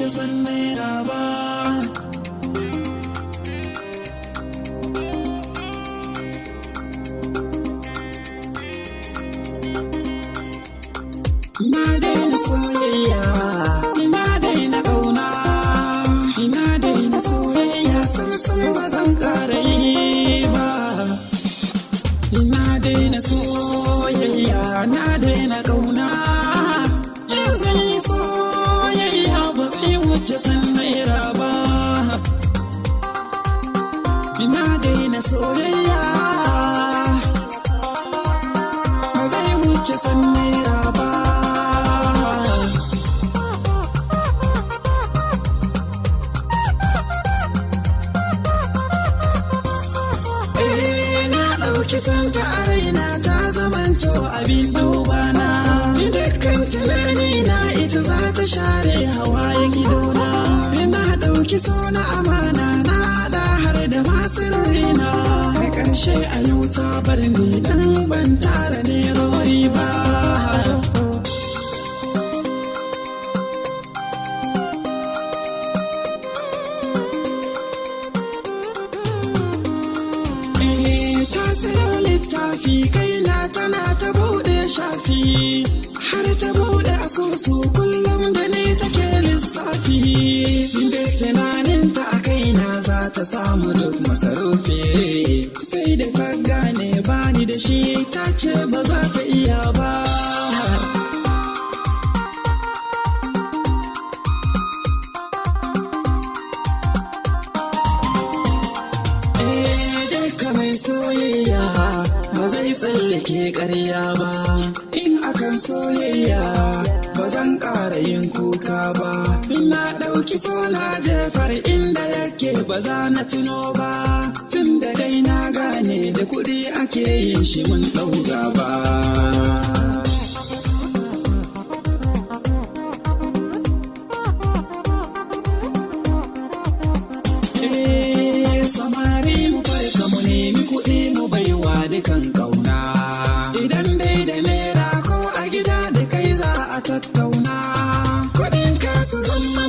wuce san naira ba. Ina daina soyayya, ina daina ƙauna, ina daina soyayya sam ba zan ƙara yi ba. Ina daina soyayya, na daina ƙauna, in zan yi soyayya ba zai wuce san naira ba. Ina daina soyayya, ba zai wuce san naira ba. Kisanta a raina ta zamanto abin dubana, dukkan tunani na ita za ta share hawayen idona. Ina ɗauki so na amana na haɗa har da masu raina, a ƙarshe a yau ta bar ni dan ban tara nerori ba. Sayo littafi kaina tana ta buɗe shafi, har ta buɗe asusu kullum da ni take lissafi. Da tunaninta a kaina za ta samu duk masarufi, sai da ta gane bani da shi ta ce ba za ta iya ba. Soyayya ba zai tsallake ƙarya ba, in akan soyayya ba zan ƙara yin kuka ba. Ina ɗauki so na jefar inda yake ba za na tuno ba, tun da dai na gane da kuɗi ake yin shi mun ɗauka ba. Dukan ƙauna idan dai da naira ko a gida da kai za a tattauna, kuɗin ka su zama